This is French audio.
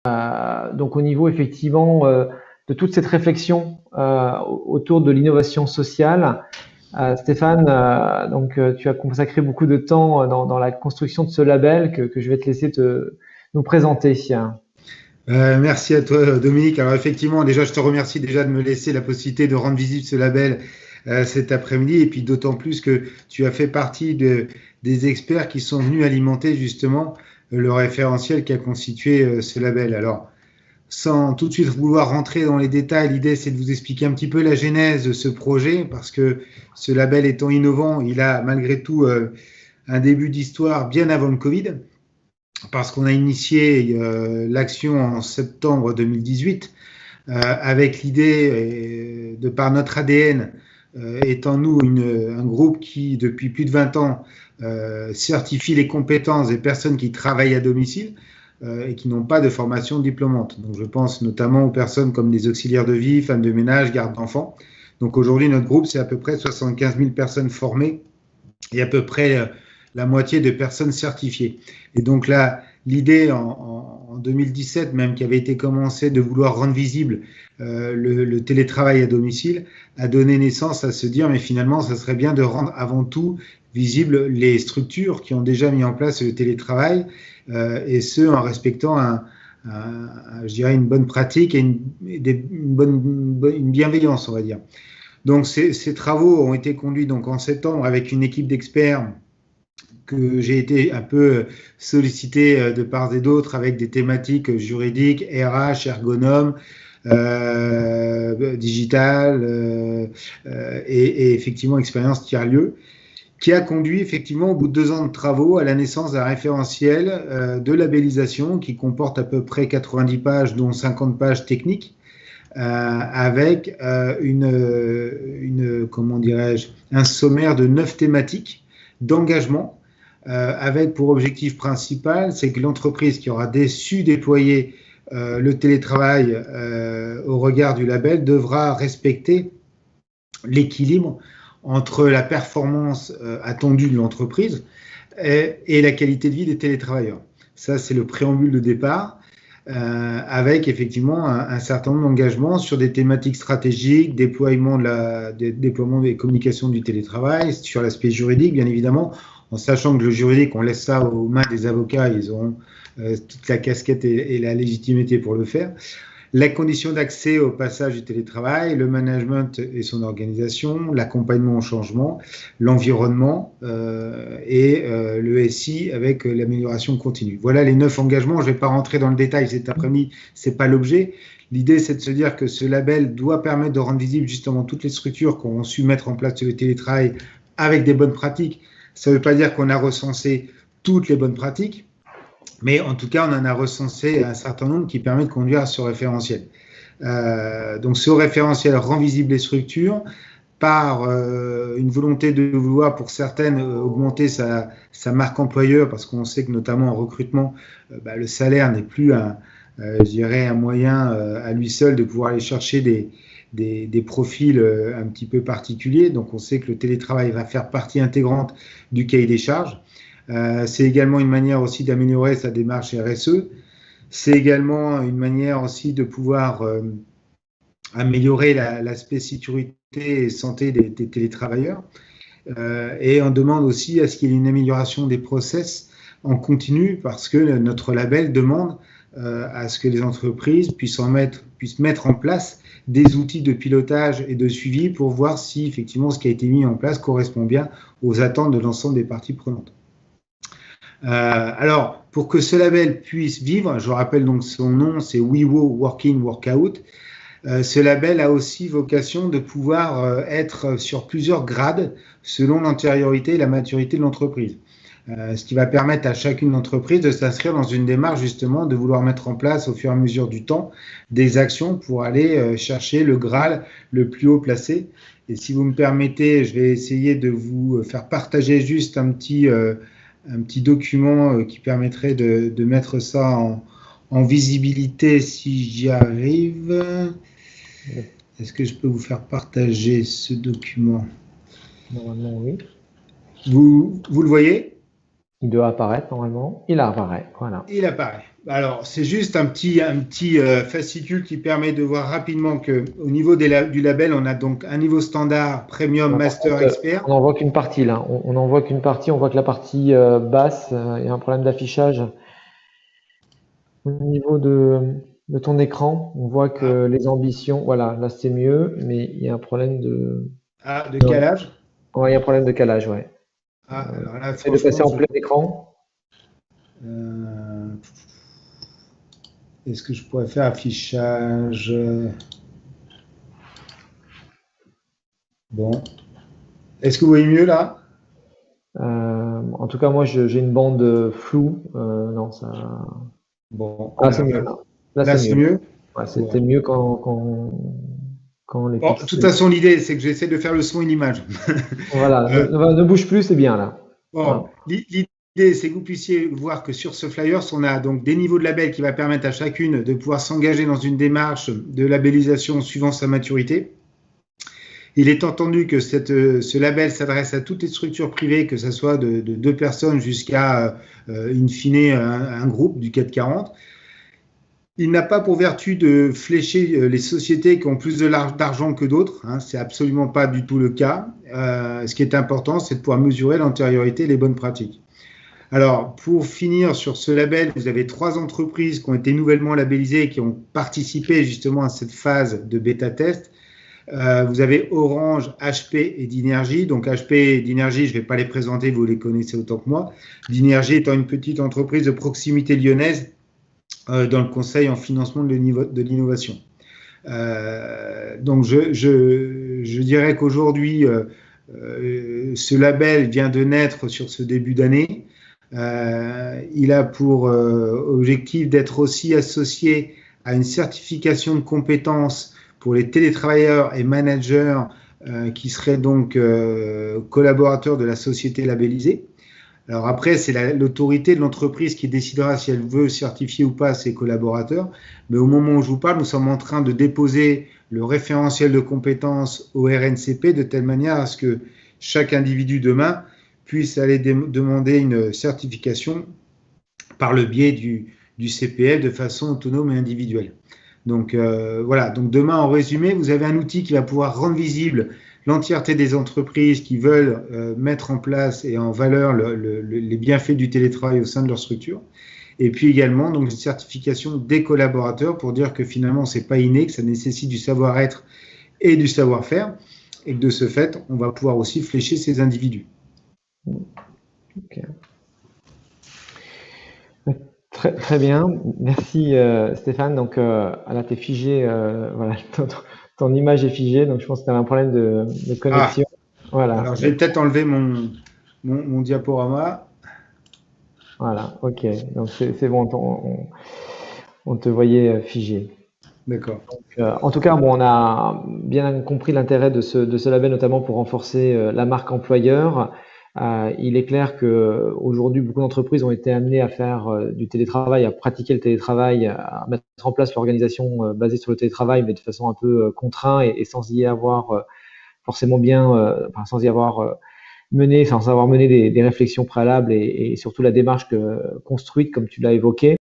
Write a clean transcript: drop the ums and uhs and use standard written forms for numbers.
Donc au niveau effectivement de toute cette réflexion autour de l'innovation sociale, Stéphane, tu as consacré beaucoup de temps dans la construction de ce label que je vais te laisser nous présenter. Merci à toi, Dominique. Alors effectivement, déjà, je te remercie déjà de me laisser la possibilité de rendre visible ce label cet après-midi, et puis d'autant plus que tu as fait partie des experts qui sont venus alimenter justement le référentiel qui a constitué ce label. Alors, sans tout de suite vouloir rentrer dans les détails, l'idée c'est de vous expliquer un petit peu la genèse de ce projet, parce que ce label étant innovant, il a malgré tout un début d'histoire bien avant le Covid, parce qu'on a initié l'action en septembre 2018 avec l'idée, de par notre ADN, étant nous un groupe qui, depuis plus de 20 ans, certifie les compétences des personnes qui travaillent à domicile et qui n'ont pas de formation diplômante. Donc je pense notamment aux personnes comme des auxiliaires de vie, femmes de ménage, gardes d'enfants. Donc aujourd'hui, notre groupe, c'est à peu près 75 000 personnes formées et à peu près la moitié de personnes certifiées. Et donc là, l'idée en 2017 même, qui avait été commencée, de vouloir rendre visible le télétravail à domicile, a donné naissance à se dire, mais finalement, ça serait bien de rendre avant tout visible les structures qui ont déjà mis en place le télétravail, et ce, en respectant je dirais une bonne pratique et une bienveillance, on va dire. Donc ces travaux ont été conduits donc en septembre avec une équipe d'experts que j'ai été un peu sollicité de part et d'autre, avec des thématiques juridiques, RH, ergonome, digital, et effectivement expérience tiers-lieu, qui a conduit effectivement au bout de 2 ans de travaux à la naissance d'un référentiel de labellisation qui comporte à peu près 90 pages, dont 50 pages techniques, avec comment dirais-je, un sommaire de 9 thématiques d'engagement, avec pour objectif principal, c'est que l'entreprise qui aura su déployer le télétravail au regard du label devra respecter l'équilibre entre la performance attendue de l'entreprise et la qualité de vie des télétravailleurs. Ça, c'est le préambule de départ, avec effectivement un certain nombre d'engagements sur des thématiques stratégiques, déploiement des communications du télétravail, sur l'aspect juridique, bien évidemment, en sachant que le juridique, on laisse ça aux mains des avocats, ils auront toute la casquette et la légitimité pour le faire. La condition d'accès au passage du télétravail, le management et son organisation, l'accompagnement au changement, l'environnement et le SI avec l'amélioration continue. Voilà les 9 engagements. Je ne vais pas rentrer dans le détail cet après-midi, ce n'est pas l'objet. L'idée, c'est de se dire que ce label doit permettre de rendre visible justement toutes les structures qui ont su mettre en place le télétravail avec des bonnes pratiques. Ça ne veut pas dire qu'on a recensé toutes les bonnes pratiques, mais en tout cas, on en a recensé un certain nombre qui permet de conduire à ce référentiel. Donc ce référentiel rend visible les structures par une volonté de vouloir, pour certaines, augmenter sa marque employeur, parce qu'on sait que notamment en recrutement, le salaire n'est plus je dirais un moyen à lui seul de pouvoir aller chercher des profils un petit peu particuliers. Donc on sait que le télétravail va faire partie intégrante du cahier des charges. C'est également une manière aussi d'améliorer sa démarche RSE. C'est également une manière aussi de pouvoir améliorer l'aspect sécurité et santé des télétravailleurs. Et on demande aussi à ce qu'il y ait une amélioration des process en continu, parce que notre label demande à ce que les entreprises puissent mettre en place des outils de pilotage et de suivi pour voir si effectivement ce qui a été mis en place correspond bien aux attentes de l'ensemble des parties prenantes. Alors, pour que ce label puisse vivre, je rappelle donc son nom, c'est WeWo Working Workout. Ce label a aussi vocation de pouvoir être sur plusieurs grades selon l'antériorité et la maturité de l'entreprise. Ce qui va permettre à chacune d'entreprise de s'inscrire dans une démarche justement de vouloir mettre en place au fur et à mesure du temps des actions pour aller chercher le Graal le plus haut placé. Et si vous me permettez, je vais essayer de vous faire partager juste un petit document qui permettrait de mettre ça en visibilité si j'y arrive. Est-ce que je peux vous faire partager ce document? Normalement, oui. Vous le voyez? Il doit apparaître normalement. Il apparaît, voilà. Il apparaît. Alors, c'est juste un petit fascicule qui permet de voir rapidement qu'au niveau du label, on a donc un niveau standard, premium, Par master, contre, expert. on n'en voit qu'une partie là. On n'en voit qu'une partie. On voit que la partie basse, il y a un problème d'affichage. Au niveau de ton écran, on voit Ah, que les ambitions, voilà, là c'est mieux, mais il y a un problème de non. calage. Ouais, il y a un problème de calage, ouais. Ah, alors là, Essaye de passer franchement, en plein écran. euh, est-ce que je pourrais faire affichage? Bon. Est-ce que vous voyez mieux là? En tout cas, moi, j'ai une bande floue. Non, ça. Bon, Ah, c'est alors mieux là. Là, là c'est c'est mieux. mieux. Ouais, Bon. c'était mieux quand les Bon, de toute pixels. façon, l'idée, c'est que j'essaie de faire le son et l'image. Voilà, Euh, ne bouge plus, c'est bien là. bon, Hein. l'idée, c'est que vous puissiez voir que sur ce flyers, on a donc des niveaux de label qui va permettre à chacune de pouvoir s'engager dans une démarche de labellisation suivant sa maturité. Il est entendu que ce label s'adresse à toutes les structures privées, que ce soit de deux personnes jusqu'à, in fine, un groupe du CAC 40. Il n'a pas pour vertu de flécher les sociétés qui ont plus d'argent que d'autres. Hein, c'est absolument pas du tout le cas. Ce qui est important, c'est de pouvoir mesurer l'antériorité et les bonnes pratiques. Alors, pour finir sur ce label, vous avez 3 entreprises qui ont été nouvellement labellisées et qui ont participé justement à cette phase de bêta test. Vous avez Orange, HP et Dynergy. Donc HP et Dynergy, je ne vais pas les présenter, vous les connaissez autant que moi. Dynergy étant une petite entreprise de proximité lyonnaise dans le conseil en financement de l'innovation. Donc je dirais qu'aujourd'hui, ce label vient de naître sur ce début d'année. Il a pour objectif d'être aussi associé à une certification de compétences pour les télétravailleurs et managers qui seraient donc collaborateurs de la société labellisée. Alors après, c'est l'autorité de l'entreprise qui décidera si elle veut certifier ou pas ses collaborateurs. Mais au moment où je vous parle, nous sommes en train de déposer le référentiel de compétences au RNCP de telle manière à ce que chaque individu demain puisse aller demander une certification par le biais du CPF de façon autonome et individuelle. Donc voilà, donc demain en résumé, vous avez un outil qui va pouvoir rendre visible l'entièreté des entreprises qui veulent mettre en place et en valeur les bienfaits du télétravail au sein de leur structure. Et puis également donc une certification des collaborateurs pour dire que finalement c'est pas inné, que ça nécessite du savoir-être et du savoir-faire, et que de ce fait, on va pouvoir aussi flécher ces individus. Ok. Très, très bien, merci Stéphane. Donc là, tu es figé, voilà, ton image est figée, donc je pense que tu as un problème de Ah, connexion. Voilà, alors je vais peut-être enlever mon diaporama. voilà, ok. Donc c'est bon, on te voyait figé. D'accord. En tout cas, bon, on a bien compris l'intérêt de ce label, notamment pour renforcer la marque employeur. Il est clair que aujourd'hui, beaucoup d'entreprises ont été amenées à faire du télétravail, à pratiquer le télétravail, à mettre en place l'organisation basée sur le télétravail, mais de façon un peu contrainte et sans y avoir forcément bien, enfin, sans y avoir mené, sans avoir mené des réflexions préalables et surtout la démarche construite, comme tu l'as évoqué.